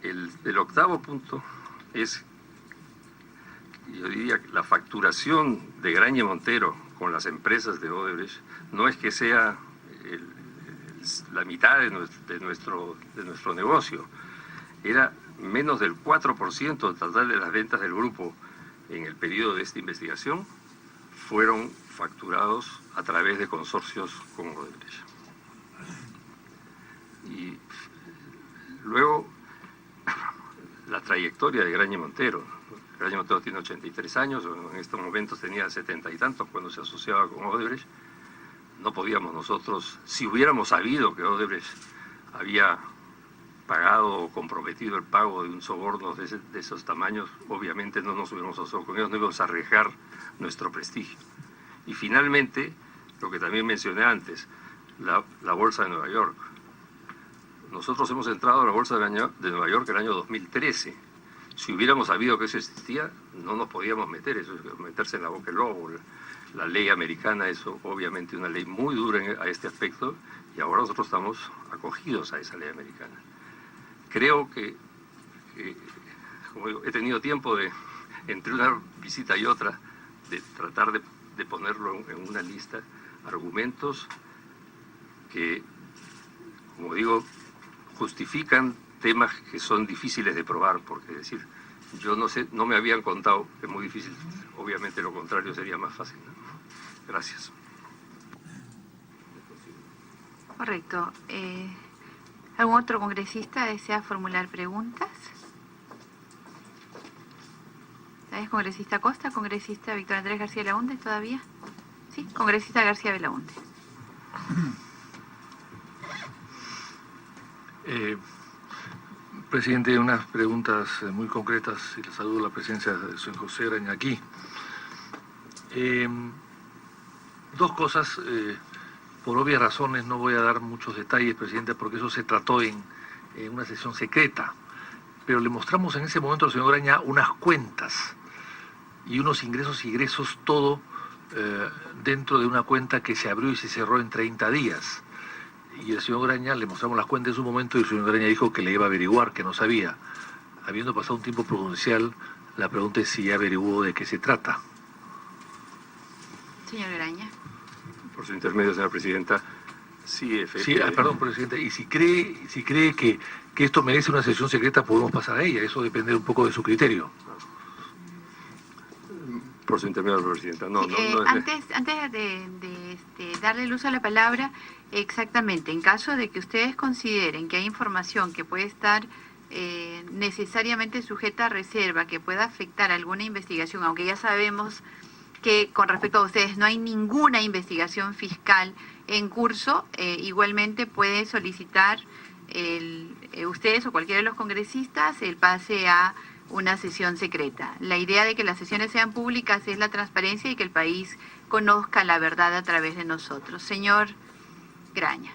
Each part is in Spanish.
El octavo punto es, yo diría, que la facturación de Graña Montero con las empresas de Odebrecht no es que sea la mitad de nuestro negocio. Era menos del 4% total de las ventas del grupo en el periodo de esta investigación fueron facturados a través de consorcios con Odebrecht. Y luego, la trayectoria de Graña Montero. Graña Montero tiene 83 años, en estos momentos tenía 70 y tantos cuando se asociaba con Odebrecht. No podíamos nosotros, si hubiéramos sabido que Odebrecht había pagado o comprometido el pago de un soborno de esos tamaños, obviamente no nos hubiéramos asociado con ellos, no íbamos a arriesgar nuestro prestigio. Y finalmente, lo que también mencioné antes, la Bolsa de Nueva York. Nosotros hemos entrado a la Bolsa de Nueva York el año 2013. Si hubiéramos sabido que eso existía, no nos podíamos meter, eso es meterse en la boca del lobo. La ley americana es obviamente una ley muy dura a este aspecto, y ahora nosotros estamos acogidos a esa ley americana. Creo que como digo, he tenido tiempo de, entre una visita y otra, de tratar de ponerlo en una lista, argumentos que, como digo, justifican temas que son difíciles de probar, porque decir, yo no sé, no me habían contado, es muy difícil, obviamente lo contrario sería más fácil, ¿no? Gracias. Correcto. ¿Algún otro congresista desea formular preguntas? ¿Sabes, congresista Costa? ¿Congresista Víctor Andrés García Belaúnde todavía? Sí, congresista García Belaúnde. Presidente, unas preguntas muy concretas, y le saludo la presencia de señor José Graña aquí. Dos cosas, por obvias razones no voy a dar muchos detalles, presidente, porque eso se trató en una sesión secreta, pero le mostramos en ese momento al señor Graña unas cuentas y unos ingresos y egresos, todo dentro de una cuenta que se abrió y se cerró en 30 días. Y el señor Graña, le mostramos las cuentas en su momento y el señor Graña dijo que le iba a averiguar, que no sabía. Habiendo pasado un tiempo prudencial, la pregunta es si ya averiguó de qué se trata. Señor Graña. Por su intermedio, señora presidenta, sí, efectivamente. Sí, perdón, presidente, y si cree que esto merece una sesión secreta, podemos pasar a ella, eso depende un poco de su criterio. Por su intermedio, presidenta. No, antes de darle luz a la palabra, exactamente, en caso de que ustedes consideren que hay información que puede estar necesariamente sujeta a reserva, que pueda afectar alguna investigación, aunque ya sabemos que con respecto a ustedes no hay ninguna investigación fiscal en curso, igualmente puede solicitar ustedes o cualquiera de los congresistas el pase a una sesión secreta. La idea de que las sesiones sean públicas es la transparencia y que el país conozca la verdad a través de nosotros. Señor Graña.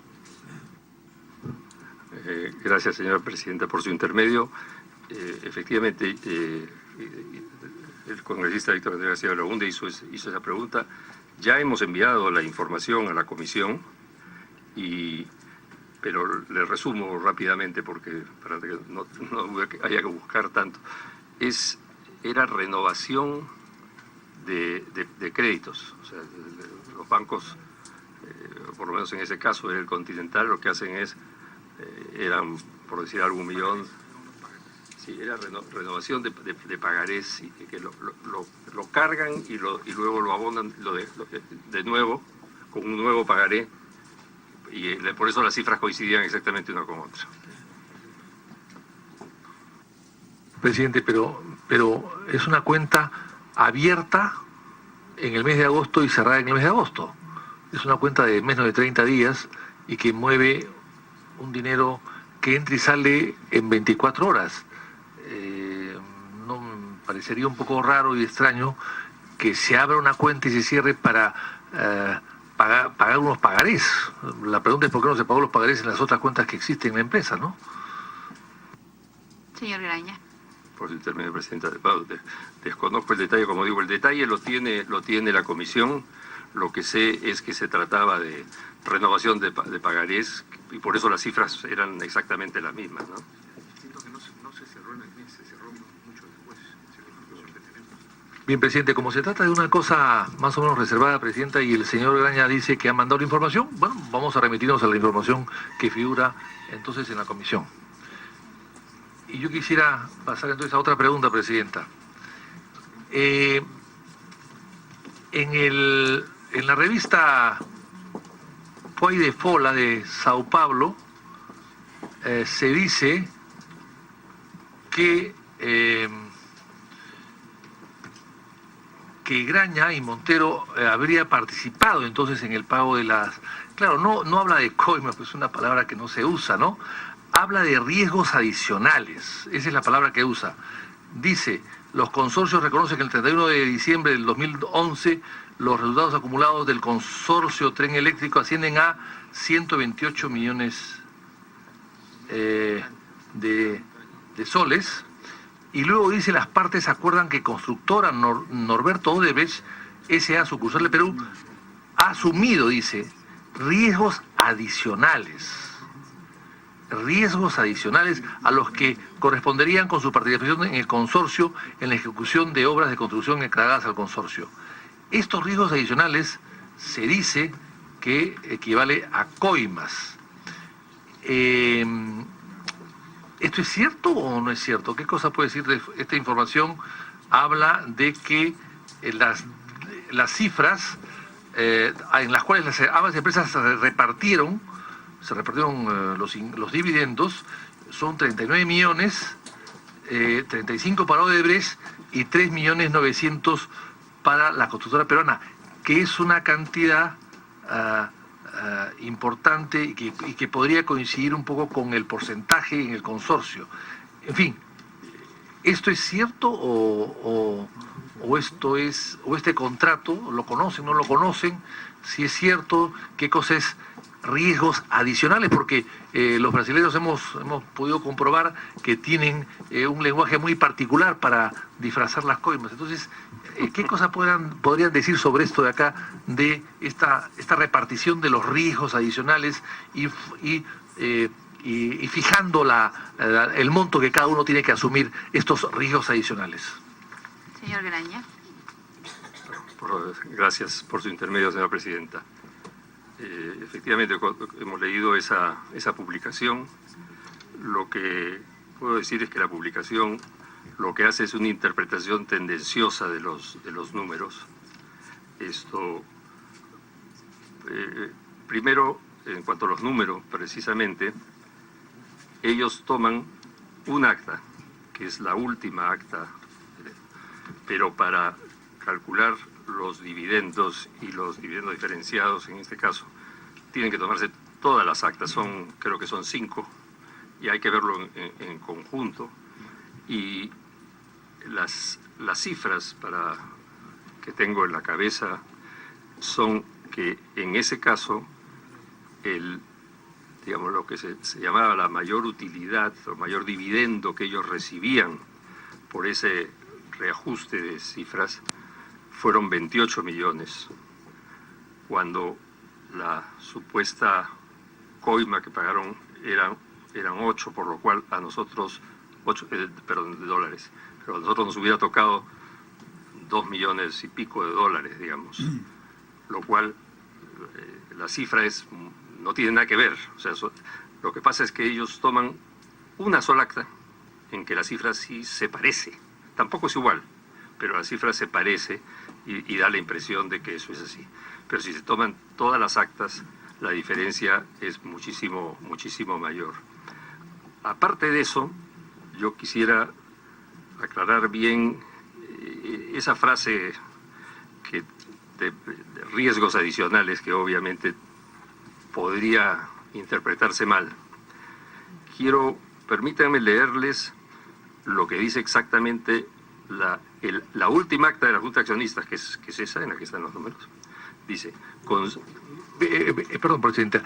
Gracias, señora presidenta, por su intermedio. Efectivamente, el congresista Víctor Andrés García Belaúnde hizo esa pregunta. Ya hemos enviado la información a la comisión, pero le resumo rápidamente porque para que no haya que buscar tanto. Era renovación de créditos. O sea, los bancos, por lo menos en ese caso era el Continental, lo que hacen eran, por decir algo, 1 millón. Sí, era renovación de pagarés, que lo cargan y luego lo abonan de nuevo, con un nuevo pagaré, y por eso las cifras coincidían exactamente una con otra. Presidente, pero es una cuenta abierta en el mes de agosto y cerrada en el mes de agosto. Es una cuenta de menos de 30 días y que mueve un dinero que entra y sale en 24 horas. No me parecería un poco raro y extraño que se abra una cuenta y se cierre para pagar unos pagarés. La pregunta es por qué no se pagó los pagarés en las otras cuentas que existen en la empresa, ¿no? Señor Graña. Por su intermedio, presidenta, desconozco el detalle, como digo, el detalle lo tiene la comisión. Lo que sé es que se trataba de renovación de pagarés y por eso las cifras eran exactamente las mismas, ¿no? Siento que no se Bien, presidente, como se trata de una cosa más o menos reservada, presidenta, y el señor Graña dice que ha mandado la información, bueno, vamos a remitirnos a la información que figura entonces en la comisión. Y yo quisiera pasar entonces a otra pregunta, presidenta. En la revista Foi de Fola de Sao Paulo se dice que Graña y Montero habría participado entonces en el pago de las... Claro, no habla de coimas, pues es una palabra que no se usa, ¿no? Habla de riesgos adicionales, esa es la palabra que usa. Dice, los consorcios reconocen que el 31 de diciembre del 2011 los resultados acumulados del consorcio Tren Eléctrico ascienden a 128 millones de soles. Y luego dice, las partes acuerdan que constructora Norberto Odebrecht, S.A. sucursal de Perú, ha asumido, dice, riesgos adicionales a los que corresponderían con su participación en el consorcio en la ejecución de obras de construcción encargadas al consorcio. Estos riesgos adicionales se dice que equivale a coimas. ¿Esto es cierto o no es cierto? ¿Qué cosa puede decir de esta información? Habla de que las cifras en las cuales ambas empresas se repartieron los dividendos, son 39 millones, 35 para Odebrecht y 3.900.000 para la constructora peruana, que es una cantidad importante y que podría coincidir un poco con el porcentaje en el consorcio. En fin, ¿esto es cierto o este contrato lo conocen, no lo conocen? Si es cierto, ¿qué cosa es riesgos adicionales? Porque los brasileños hemos podido comprobar que tienen un lenguaje muy particular para disfrazar las coimas. Entonces, ¿qué cosas podrían decir sobre esto de acá, de esta repartición de los riesgos adicionales y fijando el monto que cada uno tiene que asumir estos riesgos adicionales? Señor Graña. Gracias por su intermedio, señora presidenta. Efectivamente, hemos leído esa publicación. Lo que puedo decir es que la publicación lo que hace es una interpretación tendenciosa de los números. Esto, primero, en cuanto a los números, precisamente, ellos toman un acta, que es la última acta, pero para calcular los dividendos y los dividendos diferenciados, en este caso, tienen que tomarse todas las actas, creo que son 5, y hay que verlo en conjunto. Y las cifras que tengo en la cabeza son que en ese caso, lo que se llamaba la mayor utilidad o mayor dividendo que ellos recibían por ese reajuste de cifras fueron 28 millones, cuando la supuesta coima que pagaron eran 8, por lo cual a nosotros, de dólares, pero a nosotros nos hubiera tocado 2 millones y pico de dólares, digamos, lo cual la cifra no tiene nada que ver. O sea, lo que pasa es que ellos toman una sola acta en que la cifra sí se parece, tampoco es igual, pero la cifra se parece y da la impresión de que eso es así. Pero si se toman todas las actas, la diferencia es muchísimo, muchísimo mayor. Aparte de eso, yo quisiera aclarar bien esa frase de riesgos adicionales, que obviamente podría interpretarse mal. Permítanme leerles lo que dice exactamente la última acta de la Junta de Accionistas, que es esa en la que están los números. Dice, perdón, presidenta,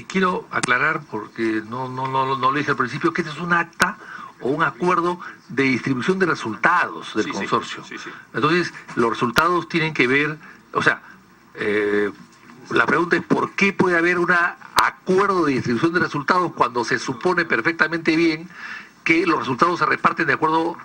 quiero aclarar, porque no lo dije al principio, que este es un acta o un acuerdo de distribución de resultados del consorcio. Sí. Entonces, los resultados tienen que ver, o sea, la pregunta es ¿por qué puede haber un acuerdo de distribución de resultados cuando se supone perfectamente bien que los resultados se reparten de acuerdo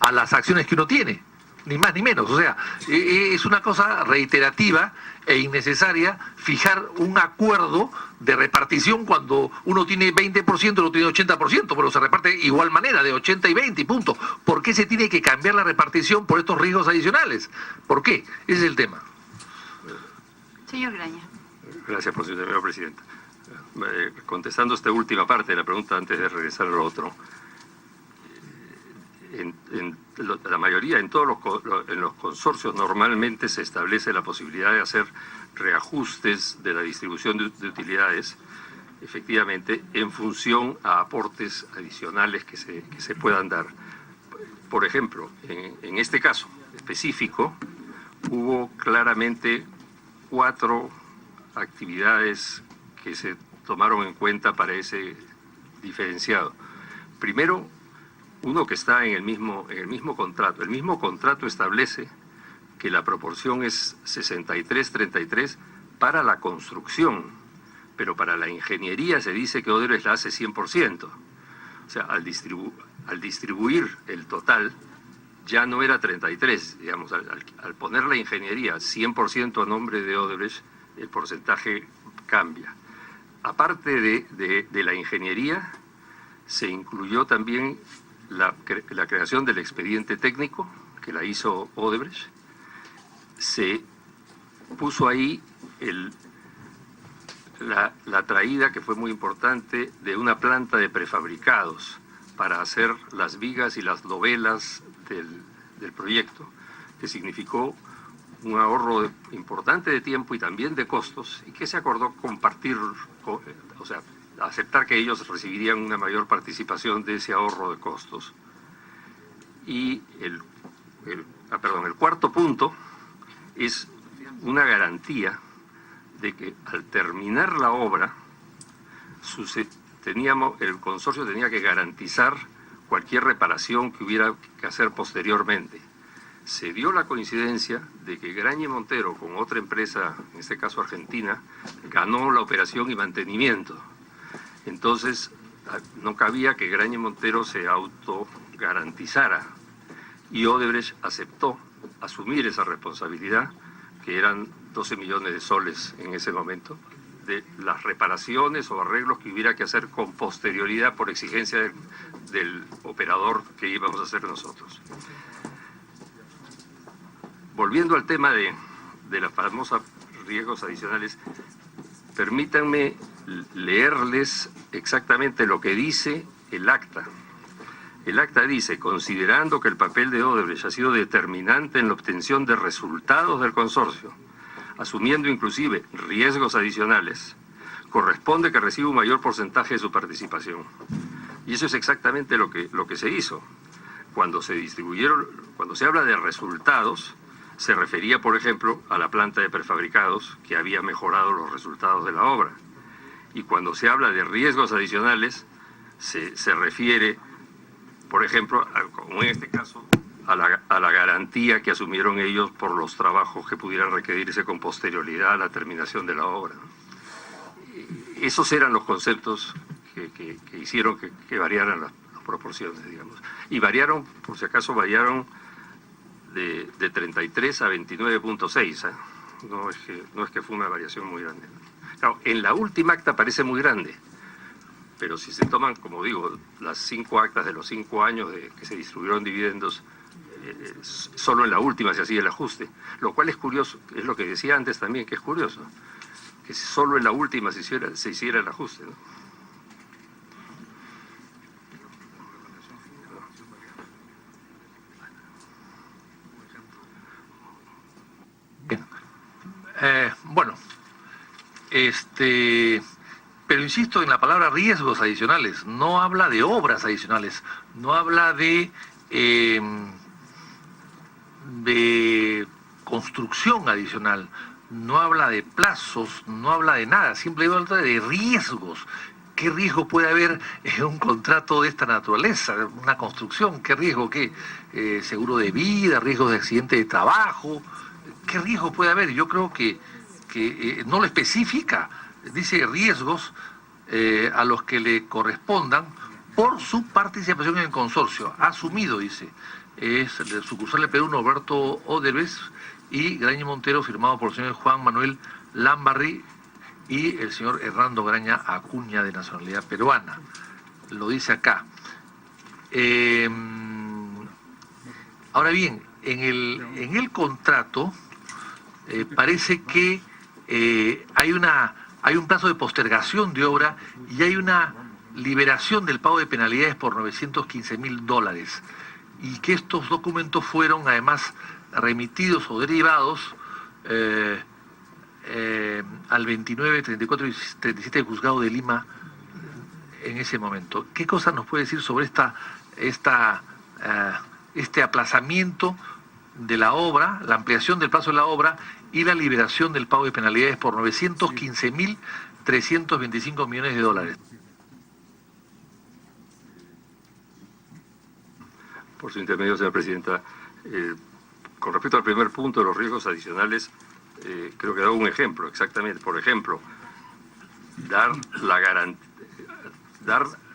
a las acciones que uno tiene, ni más ni menos. O sea, es una cosa reiterativa e innecesaria fijar un acuerdo de repartición cuando uno tiene 20%, uno tiene 80%, pero se reparte de igual manera, de 80 y 20, y punto. ¿Por qué se tiene que cambiar la repartición por estos riesgos adicionales? ¿Por qué? Ese es el tema. Señor Graña. Gracias, señora presidenta. Contestando esta última parte de la pregunta antes de regresar a lo otro, la mayoría, en los consorcios normalmente se establece la posibilidad de hacer reajustes de la distribución de utilidades, efectivamente, en función a aportes adicionales que se puedan dar. Por ejemplo, en este caso específico, hubo claramente 4 actividades que se tomaron en cuenta para ese diferenciado. Primero, uno que está en el mismo contrato. El mismo contrato establece que la proporción es 63-33 para la construcción, pero para la ingeniería se dice que Odebrecht la hace 100%. O sea, al distribuir el total, ya no era 33, digamos, al poner la ingeniería 100% a nombre de Odebrecht, el porcentaje cambia. Aparte de la ingeniería, se incluyó también la creación del expediente técnico, que la hizo Odebrecht. Se puso ahí la traída, que fue muy importante, de una planta de prefabricados para hacer las vigas y las dovelas del proyecto, que significó un ahorro importante de tiempo y también de costos, y que se acordó compartir, o sea, aceptar que ellos recibirían una mayor participación de ese ahorro de costos. Y el cuarto punto es una garantía de que al terminar la obra, el consorcio tenía que garantizar cualquier reparación que hubiera que hacer posteriormente. Se dio la coincidencia de que Graña Montero, con otra empresa, en este caso argentina, ganó la operación y mantenimiento. Entonces, no cabía que Graña Montero se autogarantizara, y Odebrecht aceptó asumir esa responsabilidad, que eran 12 millones de soles en ese momento, de las reparaciones o arreglos que hubiera que hacer con posterioridad por exigencia del operador que íbamos a hacer nosotros. Volviendo al tema de las famosas riesgos adicionales, permítanme leerles exactamente lo que dice el acta. El acta dice: considerando que el papel de Odebrecht ha sido determinante en la obtención de resultados del consorcio, asumiendo inclusive riesgos adicionales, corresponde que reciba un mayor porcentaje de su participación. Y eso es exactamente lo que se hizo. Cuando se habla de resultados, se refería, por ejemplo, a la planta de prefabricados, que había mejorado los resultados de la obra. Y cuando se habla de riesgos adicionales, se refiere, por ejemplo, como en este caso, a la garantía que asumieron ellos por los trabajos que pudieran requerirse con posterioridad a la terminación de la obra. Esos eran los conceptos que hicieron que variaran las proporciones, digamos. Y variaron, por si acaso, de 33 a 29.6. No es que fue una variación muy grande. Claro, en la última acta parece muy grande, pero si se toman, como digo, las 5 actas de los 5 años que se distribuyeron dividendos, solo en la última se hacía el ajuste, lo cual es curioso, es lo que decía antes también, que es curioso, que solo en la última se hiciera el ajuste, ¿no? Bien. Bueno, pero insisto en la palabra riesgos adicionales. No habla de obras adicionales, no habla de construcción adicional, no habla de plazos, no habla de nada, simplemente habla de riesgos. ¿Qué riesgo puede haber en un contrato de esta naturaleza, una construcción? ¿Qué riesgo? ¿Qué? ¿Seguro de vida? ¿Riesgo de accidente de trabajo? ¿Qué riesgo puede haber? Yo creo que no lo especifica. Dice riesgos a los que le correspondan por su participación en el consorcio. Asumido, dice. Es el sucursal de Perú, Norberto Odebrecht y Graña Montero, firmado por el señor Juan Manuel Lambarri y el señor Hernando Graña Acuña, de nacionalidad peruana. Lo dice acá. Ahora bien, en el contrato parece que hay un plazo de postergación de obra y hay una liberación del pago de penalidades por $915.000, y que estos documentos fueron además remitidos o derivados al 29, 34 y 37 del Juzgado de Lima en ese momento. ¿Qué cosa nos puede decir sobre este aplazamiento de la obra, la ampliación del plazo de la obra y la liberación del pago de penalidades por $915.325 millones? Por su intermedio, señora presidenta, con respecto al primer punto de los riesgos adicionales, creo que he dado un ejemplo, exactamente. Por ejemplo, dar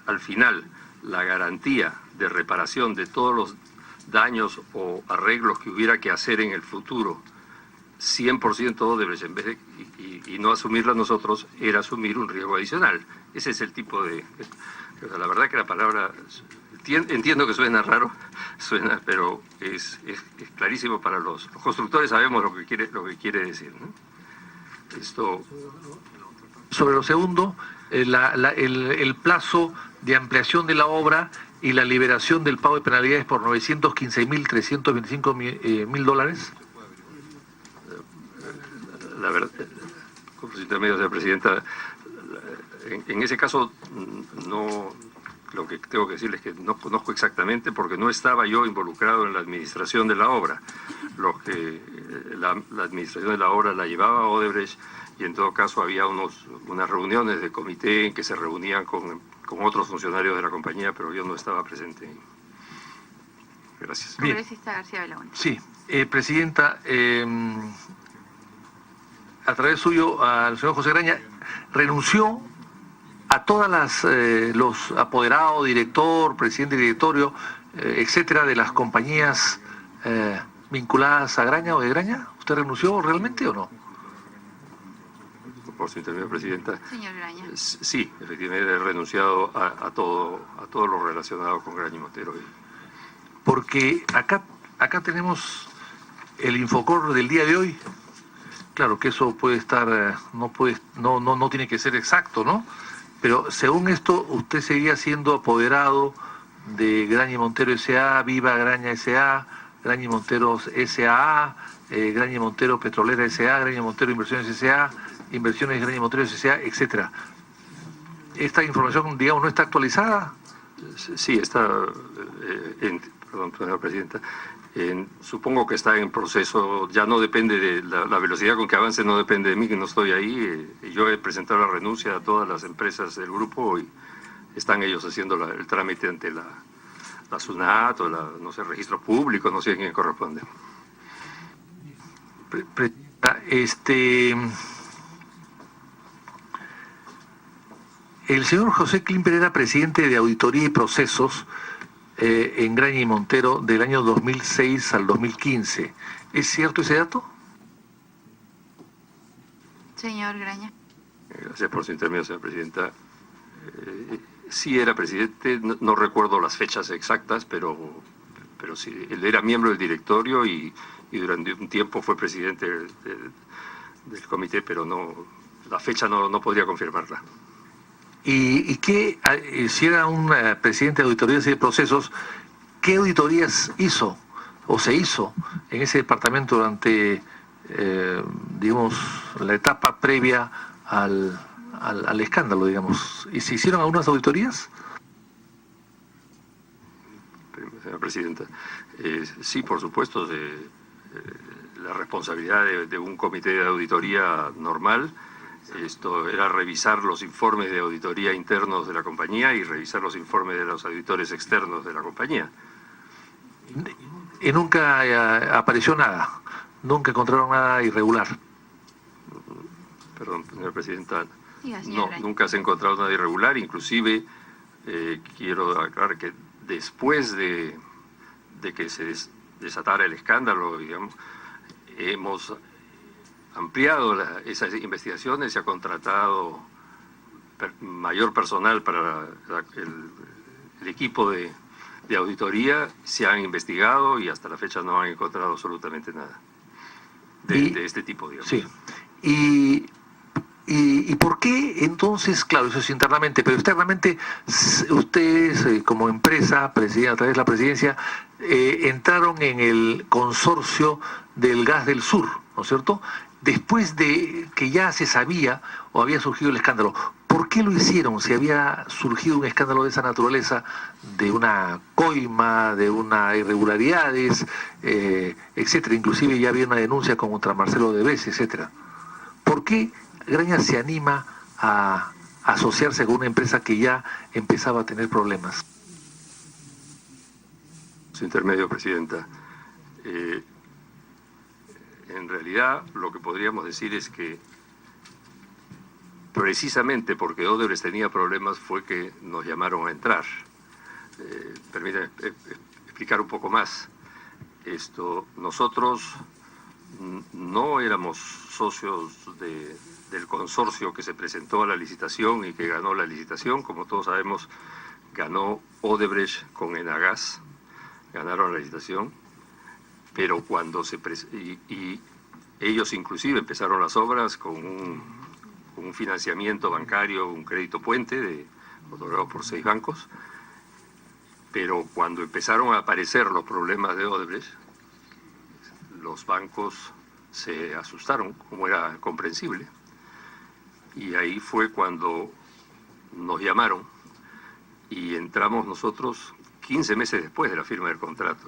al final la garantía de reparación de todos los daños o arreglos que hubiera que hacer en el futuro, 100% Odebrecht, en vez de, y no asumirla nosotros, era asumir un riesgo adicional. Ese es el tipo de... O sea, la verdad que la palabra... Entiendo que suena raro, pero es clarísimo para los constructores, sabemos lo que quiere decir, ¿no? Esto... Sobre lo segundo, el plazo de ampliación de la obra y la liberación del pago de penalidades por $915.325 millones. La verdad, con su intermedio, señora presidenta, en ese caso no... Lo que tengo que decirles es que no conozco exactamente, porque no estaba yo involucrado en la administración de la obra. La administración de la obra la llevaba Odebrecht, y en todo caso había unas reuniones de comité en que se reunían con otros funcionarios de la compañía, pero yo no estaba presente. Gracias. Congresista García Belaúnde. Sí, presidenta, a través suyo, al señor José Graña renunció a todas los apoderados, director, presidente de directorio, etcétera, de las compañías vinculadas a Graña o de Graña. ¿Usted renunció realmente o no? Por su intermedio, presidenta. Señor Graña. Sí, efectivamente he renunciado a todo lo relacionado con Graña y Montero. Porque acá tenemos el Infocor del día de hoy. Claro que eso puede estar, no tiene que ser exacto, ¿no? Pero según esto, usted seguía siendo apoderado de Graña y Montero S.A., Viva Graña S.A., Graña y Montero S.A., Graña y Montero Petrolera S.A., Graña y Montero Inversiones S.A., Inversiones Graña y Montero S.A., etcétera. ¿Esta información, digamos, no está actualizada? Sí, está, perdón, señora presidenta, supongo que está en proceso, ya no depende de la velocidad con que avance, no depende de mí, que no estoy ahí. Yo he presentado la renuncia a todas las empresas del grupo y están ellos haciendo el trámite ante la SUNAT o no sé, registro público, no sé a quién corresponde. El señor José Klimper era presidente de Auditoría y Procesos en Graña y Montero del año 2006 al 2015. ¿Es cierto ese dato? Señor Graña. Gracias por su intermedio, señora presidenta. Sí era presidente, no recuerdo las fechas exactas, pero sí, él era miembro del directorio y durante un tiempo fue presidente del comité, pero la fecha no podría confirmarla. ¿Y qué, si era un presidente de auditorías y de procesos, qué auditorías hizo o se hizo en ese departamento durante, digamos, la etapa previa al escándalo, digamos? ¿Y se hicieron algunas auditorías? Señora presidenta, sí, por supuesto, la responsabilidad de un comité de auditoría normal. Esto era revisar los informes de auditoría internos de la compañía y revisar los informes de los auditores externos de la compañía. Y nunca apareció nada, nunca encontraron nada irregular. Perdón, señora presidenta, Diga, señor Graña. nunca se ha encontrado nada irregular, inclusive quiero aclarar que después de que se desatara el escándalo, digamos, hemos ampliado esas investigaciones, se ha contratado mayor personal para el equipo de auditoría, se han investigado y hasta la fecha no han encontrado absolutamente nada de este tipo, digamos. Sí. ¿Y por qué entonces, claro, eso es internamente, pero externamente ustedes como empresa, a través de la presidencia, entraron en el consorcio del gas del sur, ¿no es cierto? Después de que ya se sabía o había surgido el escándalo, ¿por qué lo hicieron? Si había surgido un escándalo de esa naturaleza, de una coima, de una irregularidades, etcétera. Inclusive ya había una denuncia contra Marcelo Odebrecht, etcétera. ¿Por qué Graña se anima a asociarse con una empresa que ya empezaba a tener problemas? Su intermedio, Presidenta. En realidad, lo que podríamos decir es que precisamente porque Odebrecht tenía problemas fue que nos llamaron a entrar. Permítanme explicar un poco más. Nosotros no éramos socios del consorcio que se presentó a la licitación y que ganó la licitación. Como todos sabemos, ganó Odebrecht con Enagas, ganaron la licitación, pero cuando y ellos inclusive empezaron las obras con un financiamiento bancario, un crédito puente otorgado por 6 bancos, pero cuando empezaron a aparecer los problemas de Odebrecht, los bancos se asustaron, como era comprensible, y ahí fue cuando nos llamaron y entramos nosotros 15 meses después de la firma del contrato.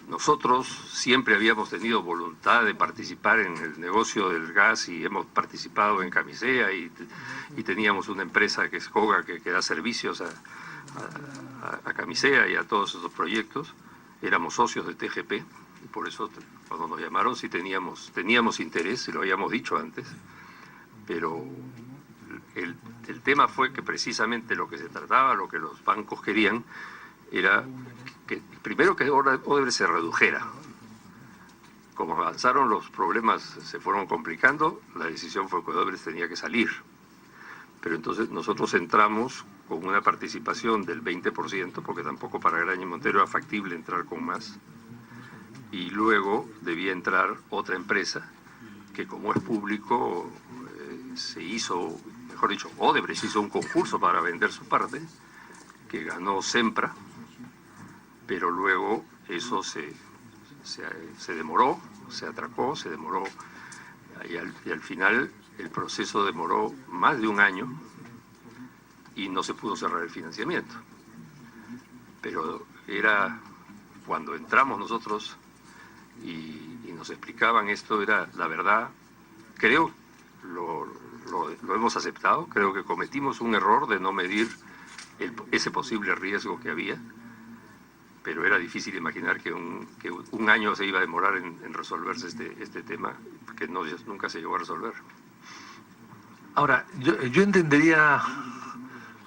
Nosotros siempre habíamos tenido voluntad de participar en el negocio del gas y hemos participado en Camisea y teníamos una empresa que es Coga que da servicios a Camisea y a todos esos proyectos. Éramos socios de TGP y por eso cuando nos llamaron sí teníamos interés, y lo habíamos dicho antes, pero el tema fue que precisamente lo que se trataba, lo que los bancos querían, era que primero que Odebrecht se redujera. Como avanzaron los problemas, se fueron complicando, la decisión fue que Odebrecht tenía que salir. Pero entonces nosotros entramos con una participación del 20%, porque tampoco para Graña y Montero era factible entrar con más. Y luego debía entrar otra empresa, que como es público, se hizo, mejor dicho, Odebrecht hizo un concurso para vender su parte, que ganó Sempra, pero luego eso se demoró, se atracó, se demoró, y al final el proceso demoró más de un año y no se pudo cerrar el financiamiento. Pero era cuando entramos nosotros y nos explicaban esto, era la verdad, creo, lo hemos aceptado, creo que cometimos un error de no medir ese posible riesgo que había, pero era difícil imaginar que un año se iba a demorar en resolverse este tema, que nunca se llegó a resolver. Ahora, yo entendería,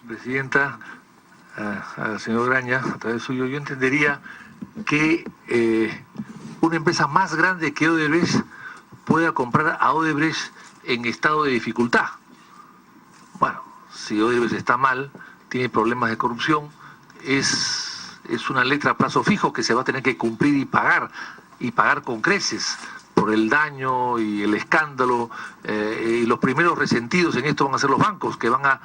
Presidenta, al señor Graña, a través suyo, yo entendería que una empresa más grande que Odebrecht pueda comprar a Odebrecht en estado de dificultad. Bueno, si Odebrecht está mal, tiene problemas de corrupción, es una letra a plazo fijo que se va a tener que cumplir y pagar con creces por el daño y el escándalo, y los primeros resentidos en esto van a ser los bancos, que van a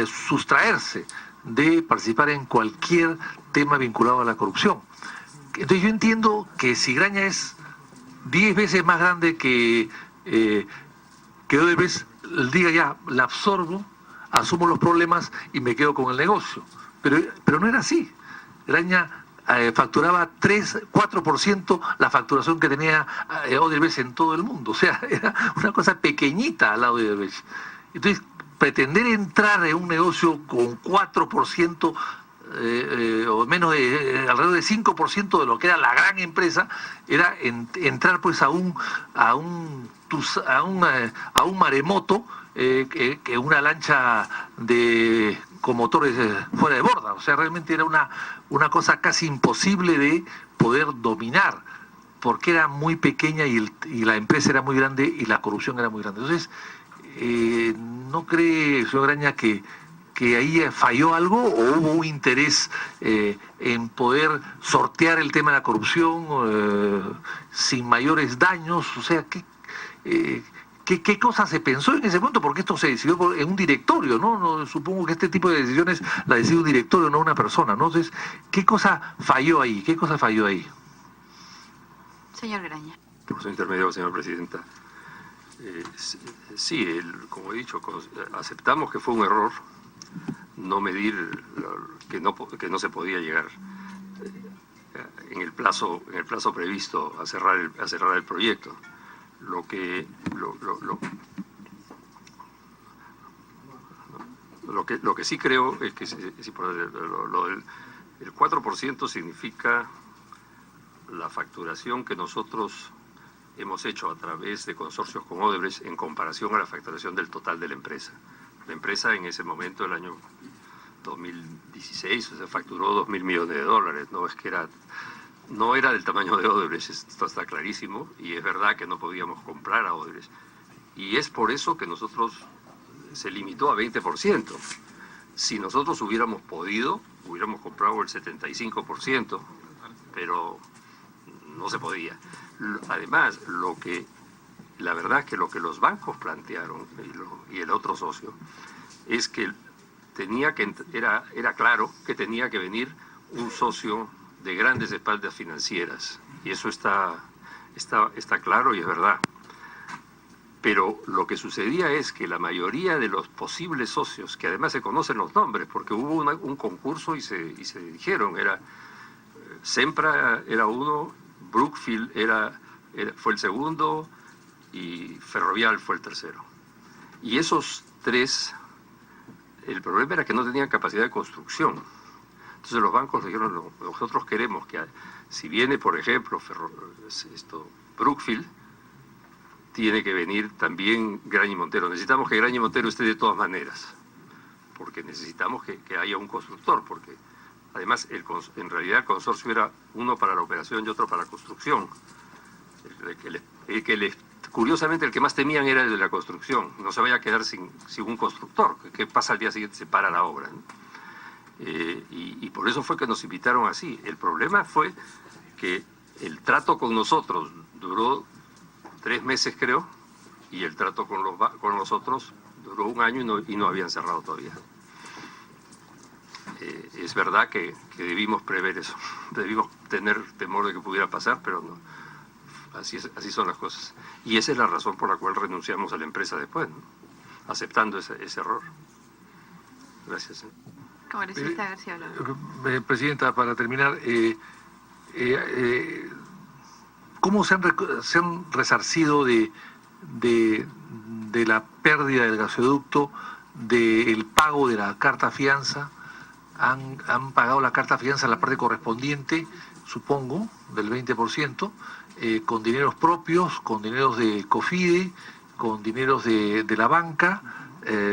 sustraerse de participar en cualquier tema vinculado a la corrupción. Entonces yo entiendo que si Graña es 10 veces más grande que Odebrecht, diga ya, la absorbo, asumo los problemas y me quedo con el negocio. Pero no era así. Graña facturaba 4% la facturación que tenía Odebrecht en todo el mundo. O sea, era una cosa pequeñita al lado de Odebrecht. Entonces, pretender entrar en un negocio con 4% o menos alrededor de 5% de lo que era la gran empresa, era entrar pues a un a un maremoto que una lancha con motores fuera de borda. O sea, realmente era una cosa casi imposible de poder dominar, porque era muy pequeña y la empresa era muy grande y la corrupción era muy grande. Entonces, ¿no cree, señor Graña, que ahí falló algo o hubo un interés en poder sortear el tema de la corrupción sin mayores daños? O sea, ¿qué cosa se pensó en ese momento? Porque esto se decidió en un directorio, ¿no? Supongo que este tipo de decisiones la decide un directorio, no una persona, ¿no? Entonces, ¿qué cosa falló ahí? Señor Graña. Por su intermedio, señora presidenta. Sí, como he dicho, aceptamos que fue un error no medir que no se podía llegar en el plazo previsto a cerrar el proyecto. Lo que sí creo es que el 4% significa la facturación que nosotros hemos hecho a través de consorcios con Odebrecht en comparación a la facturación del total de la empresa. La empresa en ese momento, el año 2016, se facturó $2.000 millones. No era del tamaño de Odebrecht, esto está clarísimo, y es verdad que no podíamos comprar a Odebrecht. Y es por eso que nosotros se limitó a 20%. Si nosotros hubiéramos podido, hubiéramos comprado el 75%, pero no se podía. Además, la verdad es que lo que los bancos plantearon, y el otro socio, es que era claro que tenía que venir un socio de grandes espaldas financieras, y eso está claro y es verdad. Pero lo que sucedía es que la mayoría de los posibles socios, que además se conocen los nombres, porque hubo un concurso y se dijeron, Sempra era uno, Brookfield fue el segundo y Ferrovial fue el tercero. Y esos tres, el problema era que no tenían capacidad de construcción. Entonces los bancos dijeron, no, nosotros queremos que si viene, por ejemplo, Brookfield, tiene que venir también Graña y Montero. Necesitamos que Graña y Montero esté de todas maneras, porque necesitamos que haya un constructor, porque además en realidad el consorcio era uno para la operación y otro para la construcción. Curiosamente el que más temían era el de la construcción. No se vaya a quedar sin un constructor. ¿Qué pasa al día siguiente? Se para la obra, ¿no? Y por eso fue que nos invitaron así. El problema fue que el trato con nosotros duró 3 meses, creo, y el trato con los otros duró 1 año y no habían cerrado todavía. Es verdad que debimos prever eso, debimos tener temor de que pudiera pasar, pero no. Así son las cosas. Y esa es la razón por la cual renunciamos a la empresa después, ¿no? Aceptando ese error. Gracias. Congresista García Blanco. Presidenta, para terminar, ¿cómo se han resarcido de la pérdida del gasoducto, del pago de la carta fianza? Han pagado la carta fianza en la parte correspondiente, supongo, del 20%, con dineros propios, con dineros de COFIDE, con dineros de la banca,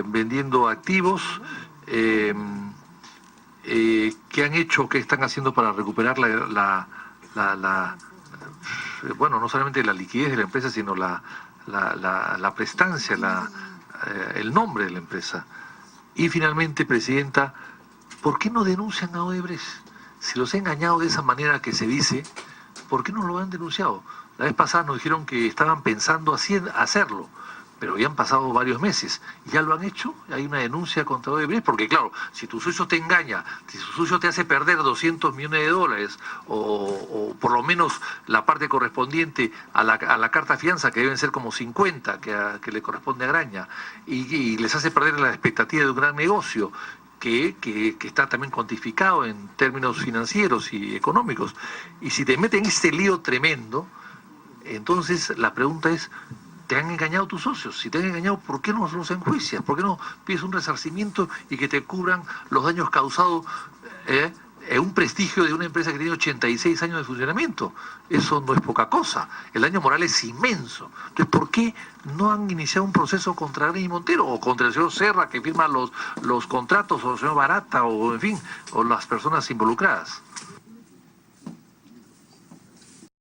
vendiendo activos. ¿Qué han hecho, qué están haciendo para recuperar bueno, no solamente la liquidez de la empresa, sino la prestancia, el nombre de la empresa? Y finalmente, Presidenta, ¿por qué no denuncian a Odebrecht? Si los ha engañado de esa manera que se dice, ¿por qué no lo han denunciado? La vez pasada nos dijeron que estaban pensando hacerlo, pero ya han pasado varios meses. ¿Ya lo han hecho? ¿Hay una denuncia contra Odebrecht? Porque claro, si tu socio te engaña, si tu socio te hace perder $200 millones, o por lo menos la parte correspondiente a la carta fianza, que deben ser como 50, que le corresponde a Graña, y les hace perder la expectativa de un gran negocio, que está también cuantificado en términos financieros y económicos. Y si te meten este lío tremendo, entonces la pregunta es, ¿te han engañado tus socios? Si te han engañado, ¿por qué no los enjuicias? ¿Por qué no pides un resarcimiento y que te cubran los daños causados un prestigio de una empresa que tiene 86 años de funcionamiento. Eso no es poca cosa. El daño moral es inmenso. Entonces, ¿por qué no han iniciado un proceso contra Graña y Montero o contra el señor Serra que firma los contratos, o el señor Barata, o en fin, o las personas involucradas?